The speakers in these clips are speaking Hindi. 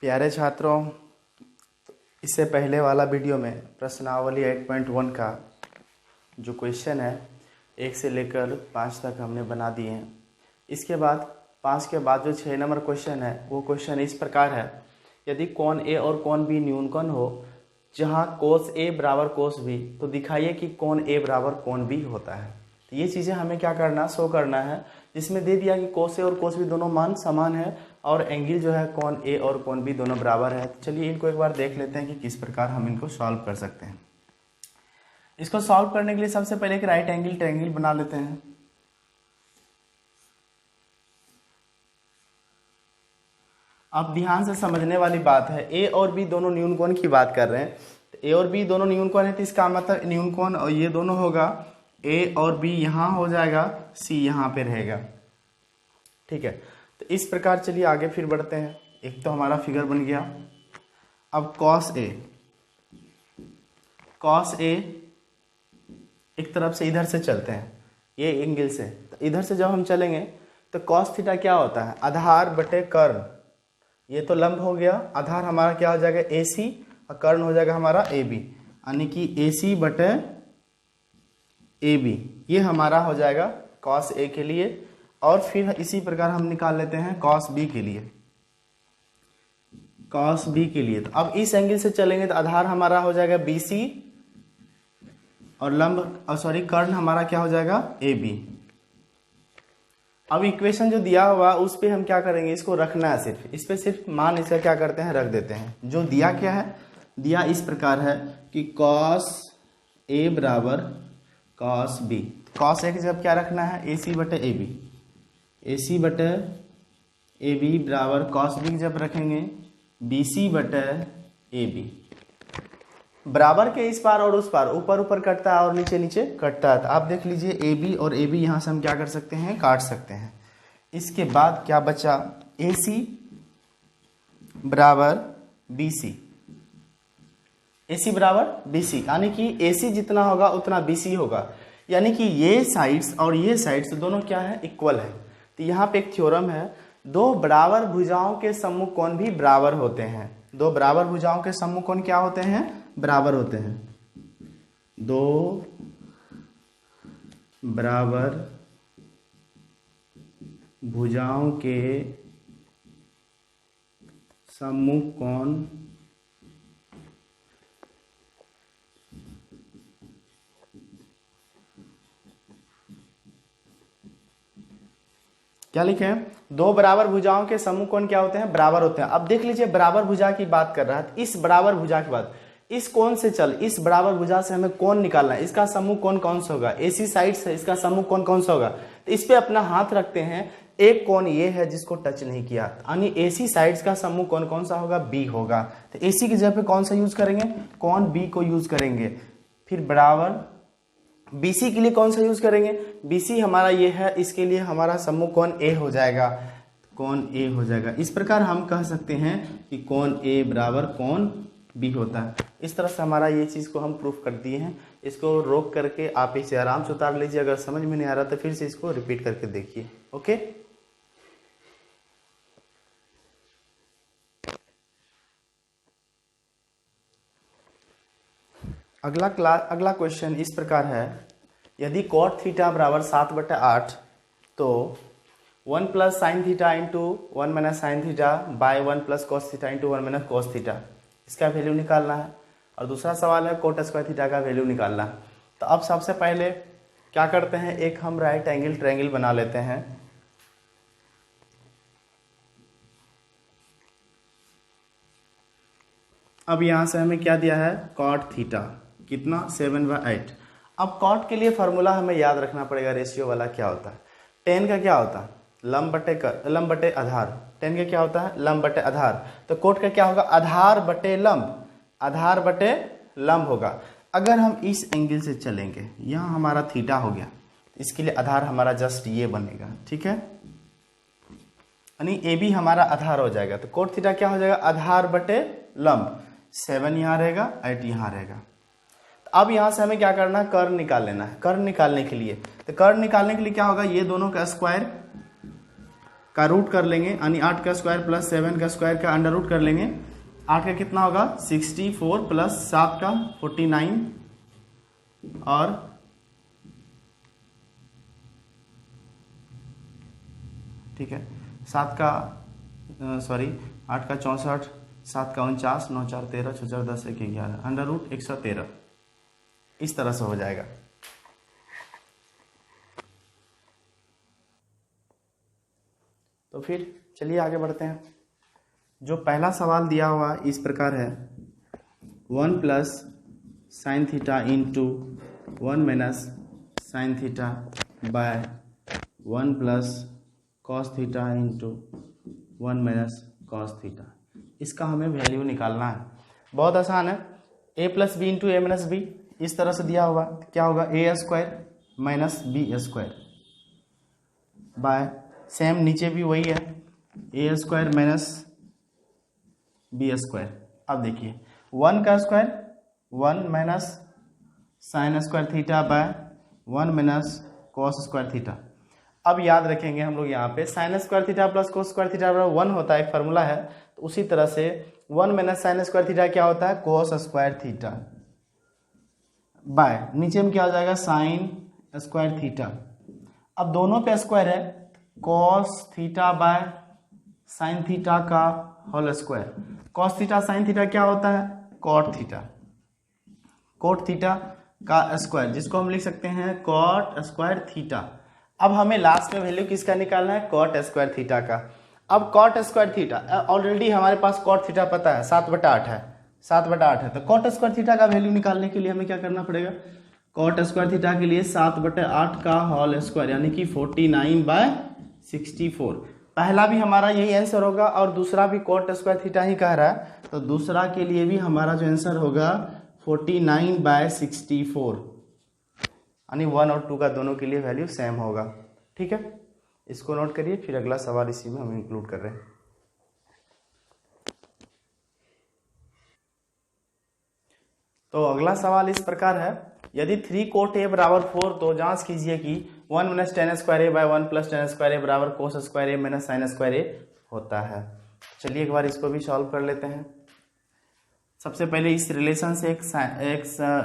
प्यारे छात्रों, इससे पहले वाला वीडियो में प्रश्नावली 8.1 का जो क्वेश्चन है 1 से लेकर 5 तक हमने बना दिए हैं। इसके बाद 5 के बाद जो 6 नंबर क्वेश्चन है वो क्वेश्चन इस प्रकार है। यदि कोण ए और कोण बी न्यूनकोण हो जहां कोस ए बराबर कोस बी, तो दिखाइए कि कोण ए बराबर कोण बी होता है। तो ये चीज़ें हमें क्या करना, शो करना है, जिसमें दे दिया कि कोस ए और कोस बी दोनों मान समान है और एंगल जो है कोण ए और कोण बी दोनों बराबर है। तो चलिए इनको एक बार देख लेते हैं कि किस प्रकार हम इनको सॉल्व कर सकते हैं। इसको सॉल्व करने के लिए सबसे पहले एक राइट एंगल ट्रायंगल बना लेते हैं। अब ध्यान से समझने वाली बात है, ए और बी दोनों न्यूनकोण की बात कर रहे हैं। तो ए और बी दोनों न्यूनकोण है, तो इसका मतलब न्यूनकोण और ये दोनों होगा ए और बी, यहाँ हो जाएगा सी यहाँ पे रहेगा। ठीक है, तो इस प्रकार चलिए आगे फिर बढ़ते हैं। एक तो हमारा फिगर बन गया। अब कॉस ए एक तरफ से इधर से चलते हैं, ये एंगल से, तो इधर से जब हम चलेंगे तो कॉस थीटा क्या होता है, आधार बटे कर्ण। ये तो लंब हो गया, आधार हमारा क्या हो जाएगा AC और कर्ण हो जाएगा हमारा AB, यानी कि AC बटे AB, ये हमारा हो जाएगा कॉस A के लिए। और फिर इसी प्रकार हम निकाल लेते हैं कॉस B के लिए। कॉस B के लिए तो अब इस एंगल से चलेंगे तो आधार हमारा हो जाएगा BC और लंब कर्ण हमारा क्या हो जाएगा AB। अब इक्वेशन जो दिया हुआ उस पे हम क्या करेंगे, इसको रखना है, सिर्फ इस पे सिर्फ मान इसका क्या करते हैं, रख देते हैं। जो दिया क्या है, दिया इस प्रकार है कि कॉस A बराबर कॉस B। कॉस A की जब क्या रखना है, AC बटे AB, AC बटे AB बराबर कॉस B जब रखेंगे BC बटे AB। बराबर के इस पार और उस पार, ऊपर ऊपर कटता है और नीचे नीचे कटता है। तो आप देख लीजिए AB और AB यहाँ से हम क्या कर सकते हैं, काट सकते हैं। इसके बाद क्या बचा, AC बराबर BC, AC बराबर BC, यानी कि AC जितना होगा उतना BC होगा, यानी कि ये साइड्स और ये साइड्स दोनों क्या है, इक्वल है। तो यहाँ पे एक थ्योरम है, दो बराबर भुजाओं के सम्मुख कोण भी बराबर होते हैं। दो बराबर भुजाओं के सम्मुख कोण क्या होते हैं, बराबर होते हैं। दो बराबर भुजाओं के सम्मुख कोण क्या लिखे हैं, दो बराबर भुजाओं के सम्मुख कोण क्या होते हैं, बराबर होते हैं। अब देख लीजिए बराबर भुजा की बात कर रहा है, इस बराबर भुजा के बाद इस कोण से चल, इस बराबर भुजा से हमें कोण निकालना है। इसका सम्मुख कोण कौन सा होगा, AC साइड से इसका सम्मुख कोण कौन सा होगा। तो इस पे अपना हाथ रखते हैं, एक कोण ये है जिसको टच नहीं किया, यानी AC साइड्स का सम्मुख कोण कौन सा होगा, B होगा। तो AC की जगह पे कौन सा यूज करेंगे, कोण B को यूज करेंगे। फिर बराबर BC के लिए कौन सा यूज करेंगे, BC हमारा ये है, इसके लिए हमारा सम्मुख कोण A हो जाएगा, कोण A हो जाएगा। इस प्रकार हम कह सकते हैं कि कोण A बराबर कोण B होता है। इस तरह से हमारा ये चीज़ को हम प्रूफ कर दिए हैं। इसको रोक करके आप इसे आराम से उतार लीजिए, अगर समझ में नहीं आ रहा तो फिर से इसको रिपीट करके देखिए। ओके, अगला क्वेश्चन इस प्रकार है, यदि कॉट थीटा बराबर 7/8 तो 1 plus sine theta into 1 minus sine theta by 1 plus cos theta into 1 minus cos theta, इसका वैल्यू निकालना है। और दूसरा सवाल है कोट स्क्वायर थीटा का वैल्यू निकालना है। तो अब सबसे पहले क्या करते हैं, एक हम राइट एंगल ट्रायंगल बना लेते हैं। अब यहाँ से हमें क्या दिया है, कॉट थीटा कितना 7/8। अब कॉट के लिए फॉर्मूला हमें याद रखना पड़ेगा, रेशियो वाला क्या होता है, टेन का क्या होता है, लंब बटे आधार। टेन का क्या होता है, लंब बटे आधार। तो कोट का क्या होगा, आधार बटे लंब, आधार बटे लंब होगा। अगर हम इस एंगल से चलेंगे, यहाँ हमारा थीटा हो गया, इसके लिए आधार हमारा जस्ट ये बनेगा। ठीक है, यानी AB हमारा आधार हो जाएगा। तो कोट थीटा क्या हो जाएगा, आधार बटे लंब, 7 यहाँ रहेगा, 8 यहाँ रहेगा। अब यहाँ से हमें क्या करना है, कर्ण निकाल लेना है। कर्ण निकालने के लिए, तो कर्ण निकालने के लिए क्या होगा, ये दोनों का स्क्वायर का रूट कर लेंगे, यानी 8 का स्क्वायर प्लस 7 का स्क्वायर का अंडर रूट कर लेंगे। 8 का कितना होगा 64 प्लस 7 का 49 और ठीक है 7 का 8 का 64, 7 का 49, 9 4 13, 6 4 10 1 11 अंडर रूट 113, इस तरह से हो जाएगा। तो फिर चलिए आगे बढ़ते हैं। जो पहला सवाल दिया हुआ इस प्रकार है 1 plus sine theta into 1 minus sine theta by 1 plus cos theta into 1 minus cos theta. इसका हमें वैल्यू निकालना है, बहुत आसान है। a plus B into A minus B, इस तरह से दिया हुआ क्या होगा A square minus B square by same नीचे भी वही है A square minus B square. अब देखिए 1 का square 1 minus sine square theta by 1 minus cos square theta. अब याद रखेंगे हम लोग यहाँ पे sine square theta plus cos square theta बराबर 1 होता है, एक फार्मूला है। तो उसी तरह से 1 माइनस साइन स्क्वायर थीटा क्या होता है कोस स्क्वायर थीटा बाय नीचे में क्या हो जाएगा साइन स्क्वायर थीटा। अब दोनों पे स्क्वायर है, cos theta by sine theta का whole square. Cos theta sine theta क्या होता है कॉट थीटा, कोट थीटा का स्क्वायर, जिसको हम लिख सकते हैं कॉट स्क्वायर थीटा। अब हमें लास्ट में वैल्यू किसका निकालना है कॉट स्क्वायर थीटा का। अब कॉट स्क्वायर थीटा ऑलरेडी हमारे पास कॉट थीटा पता है 7/8 है, 7/8 है। तो कॉट स्क्वायर थीटा का वैल्यू निकालने के लिए हमें क्या करना पड़ेगा, कॉट स्क्वायर थीटा के लिए 7/8 का होल स्क्वायर यानी कि 49/64। पहला भी हमारा यही आंसर होगा और दूसरा भी कॉट स्क्वायर थीटा ही कह रहा है, तो दूसरा के लिए भी हमारा जो आंसर होगा 49/64, यानी 1 और 2 का दोनों के लिए वैल्यू सेम होगा। ठीक है, इसको नोट करिए, फिर अगला सवाल इसी में हम इंक्लूड कर रहे हैं। तो अगला सवाल इस प्रकार है, यदि 3 कोट ए बराबर 4 तो जांच कीजिए कि 1 माइनस टेन स्क्वायर ए बाय 1 प्लस टेन स्क्वायर ए बराबर कोस स्क्वायर ए माइनस साइन स्क्वायर ए होता है। चलिए एक बार इसको भी सॉल्व कर लेते हैं। सबसे पहले इस रिलेशन से एक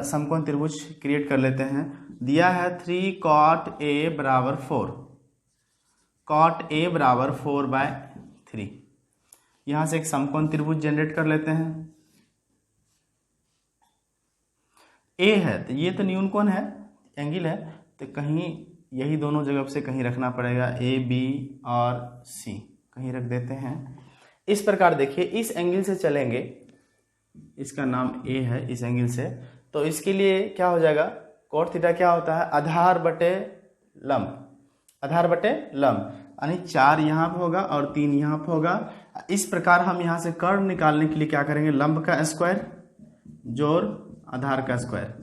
समकोण त्रिभुज क्रिएट कर लेते हैं। दिया है 3 कॉट ए बराबर 4, कॉट ए बराबर 4/3। यहां से एक समकोण त्रिभुज जनरेट कर लेते हैं। ए है तो ये तो न्यून कोण है, एंगल है, तो कहीं यही दोनों जगह से कहीं रखना पड़ेगा, ए बी और सी कहीं रख देते हैं। इस प्रकार देखिए इस एंगल से चलेंगे, इसका नाम ए है, इस एंगल से, तो इसके लिए क्या हो जाएगा कोट थीटा क्या होता है आधार बटे लंब, आधार बटे लंब, यानी 4 यहाँ पे होगा और 3 यहाँ पे होगा। इस प्रकार हम यहाँ से कर्व निकालने के लिए क्या करेंगे, लंब का स्क्वायर जोड़ आधार का स्क्वायर,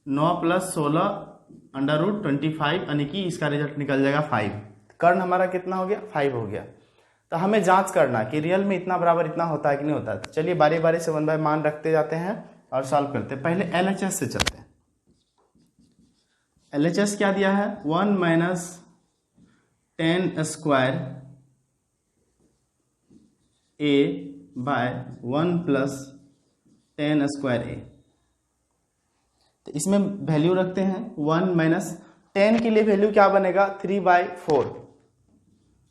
9 + 16 √25, यानी कि इसका रिजल्ट निकल जाएगा 5। कर्ण हमारा कितना हो गया 5 हो गया। तो हमें जांच करना कि रियल में इतना बराबर इतना होता है कि नहीं होता है। तो चलिए बारी बारी से 1 बाय मान रखते जाते हैं और सॉल्व करते हैं। पहले LHS से चलते हैं। LHS क्या दिया है 1 माइनस टेन स्क्वायर ए बाय 1 प्लस टेन स्क्वायर ए। तो इसमें वैल्यू रखते हैं 1 माइनस 10 के लिए वैल्यू क्या बनेगा 3/4,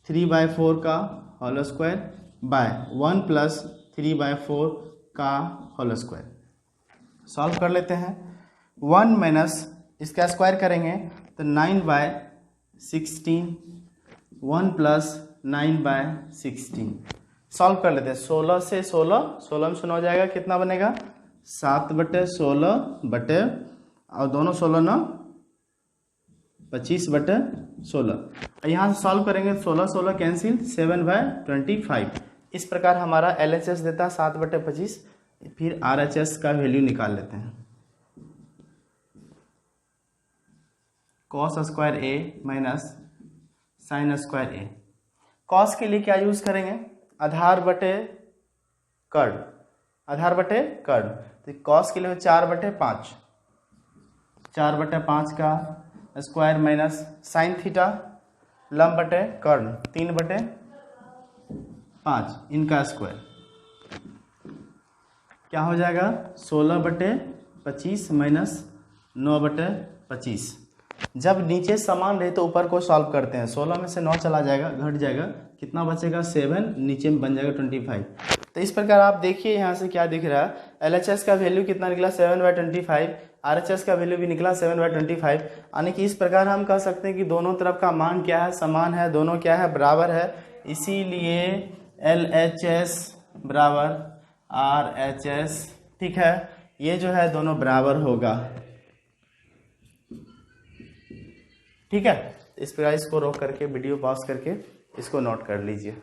3/4 का होल स्क्वायर बाय 1 प्लस 3/4 का होल स्क्वायर। सॉल्व कर लेते हैं। 1 माइनस इसका स्क्वायर करेंगे तो 9/16, 1 प्लस 9/16। सॉल्व कर लेते हैं। 16 से 16 में 9 हो जाएगा, कितना बनेगा 7/16 बटे और दोनों 16 9 25/16। यहाँ से सॉल्व करेंगे 16 16 कैंसिल, 7/25। इस प्रकार हमारा LHS देता है 7/25। फिर RHS का वैल्यू निकाल लेते हैं। कॉस स्क्वायर ए माइनस साइन स्क्वायर ए। कॉस के लिए क्या यूज करेंगे आधार बटे कर्ण, आधार बटे कर्ण। तो कॉस के लिए 4/5, 4/5 का स्क्वायर माइनस साइन थीटा लंब बटे कर्ण 3/5 इनका स्क्वायर क्या हो जाएगा 16/25 माइनस 9/25। जब नीचे समान रहे तो ऊपर को सॉल्व करते हैं। 16 में से 9 चला जाएगा, घट जाएगा, कितना बचेगा 7, नीचे में बन जाएगा 25। तो इस प्रकार आप देखिए यहाँ से क्या दिख रहा है, LHS का वैल्यू कितना निकला 7/25, RHS का वैल्यू भी निकला 7/25। यानी कि इस प्रकार हम कह सकते हैं कि दोनों तरफ का मान क्या है, समान है, दोनों क्या है, बराबर है। इसीलिए LHS बराबर RHS, ठीक है, ये जो है दोनों बराबर होगा। ठीक है, इस प्रकार इसको रोक करके वीडियो पॉज करके इसको नोट कर लीजिए।